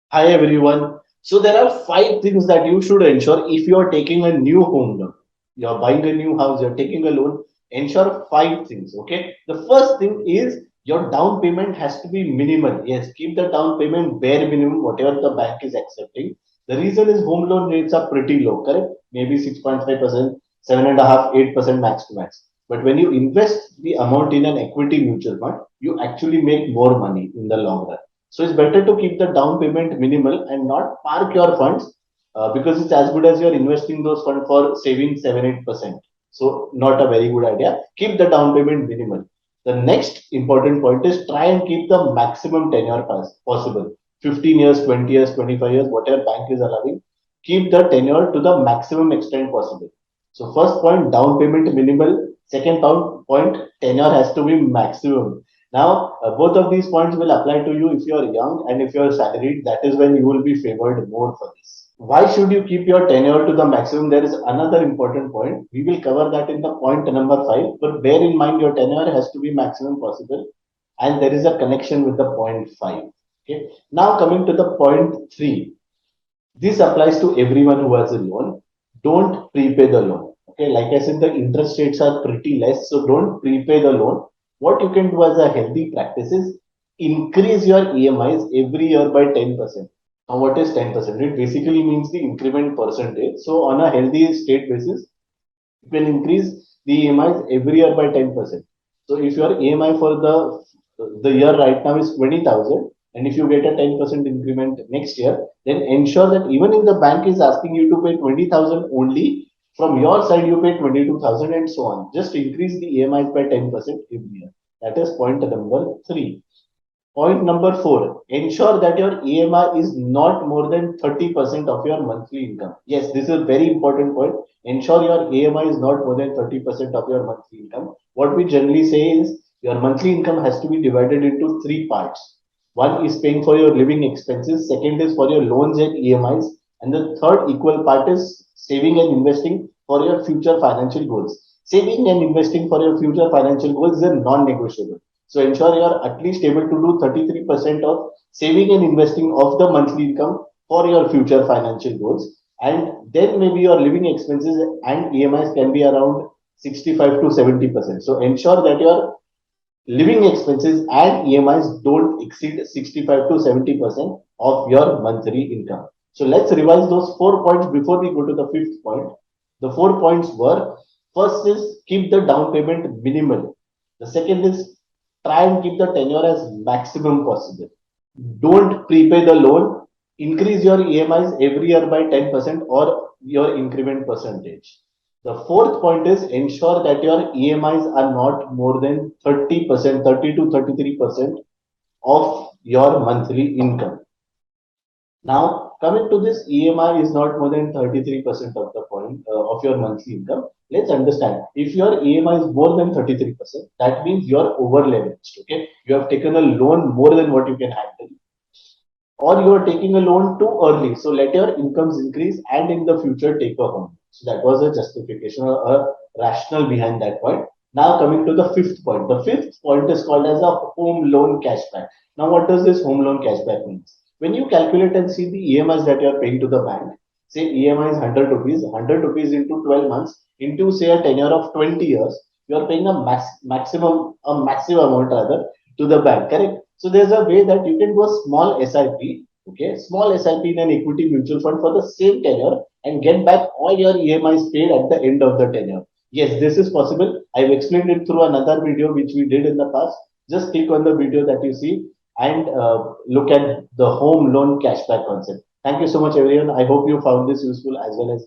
Hi everyone. So there are five things that you should ensure if you are taking a new home loan. You're buying a new house, you're taking a loan. Ensure five things. Okay. The first thing is your down payment has to be minimal. Yes, keep the down payment bare minimum, whatever the bank is accepting. The reason is home loan rates are pretty low, correct? Maybe 6.5%, 7.5%, 8% max to max. But when you invest the amount in an equity mutual fund, you actually make more money in the long run. So it's better to keep the down payment minimal and not park your funds because it's as good as you're investing those funds for saving 7-8%. So not a very good idea. Keep the down payment minimal. The next important point is try and keep the maximum tenure possible. 15 years, 20 years, 25 years, whatever bank is allowing. Keep the tenure to the maximum extent possible. So first point, down payment minimal. Second point, tenure has to be maximum. Now, both of these points will apply to you if you are young and if you are salaried. That is when you will be favored more for this. Why should you keep your tenure to the maximum? There is another important point. We will cover that in the point number five. But bear in mind your tenure has to be maximum possible, and there is a connection with the point five. Okay. Now coming to the point three. This applies to everyone who has a loan. Don't prepay the loan. Okay, like I said, the interest rates are pretty less, so don't prepay the loan. What you can do as a healthy practice is increase your EMIs every year by 10%. Now, what is 10%? It basically means the increment percentage. So, on a healthy state basis, you can increase the EMIs every year by 10%. So, if your EMI for the year right now is 20,000, and if you get a 10% increment next year, then ensure that even if the bank is asking you to pay 20,000 only, from your side you pay 22,000 and so on. Just increase the EMIs by 10% every year. That is point number three. Point number four, ensure that your EMI is not more than 30% of your monthly income. Yes, this is a very important point. Ensure your EMI is not more than 30% of your monthly income. What we generally say is your monthly income has to be divided into three parts. One is paying for your living expenses, second is for your loans and EMIs, and the third equal part is saving and investing for your future financial goals. Saving and investing for your future financial goals is a non-negotiable. So ensure you are at least able to do 33% of saving and investing of the monthly income for your future financial goals. And then maybe your living expenses and EMIs can be around 65 to 70%. So ensure that your living expenses and EMIs don't exceed 65 to 70% of your monthly income. So let's revise those 4 points before we go to the fifth point. The 4 points were: first is keep the down payment minimal. The second is try and keep the tenure as maximum possible. Don't prepay the loan. Increase your EMIs every year by 10% or your increment percentage. The fourth point is ensure that your EMIs are not more than 30%, 30 to 33% of your monthly income. Now, coming to this, EMI is not more than 33% of the point of your monthly income. Let's understand. If your EMI is more than 33%, that means you're over leveraged. Okay, you have taken a loan more than what you can handle, or you are taking a loan too early. So let your incomes increase and in the future take a home. So that was a justification or a rationale behind that point. Now coming to the fifth point. The fifth point is called as a home loan cashback. Now what does this home loan cashback mean? When you calculate and see the EMIs that you are paying to the bank, say EMI is 100 rupees, 100 rupees into 12 months into say a tenure of 20 years, you are paying a massive amount rather to the bank, correct? So there's a way that you can do a small SIP, okay, small SIP in an equity mutual fund for the same tenure and get back all your EMIs paid at the end of the tenure. Yes, this is possible. I've explained it through another video which we did in the past. Just click on the video that you see and look at the home loan cashback concept. Thank you so much, everyone. I hope you found this useful as well as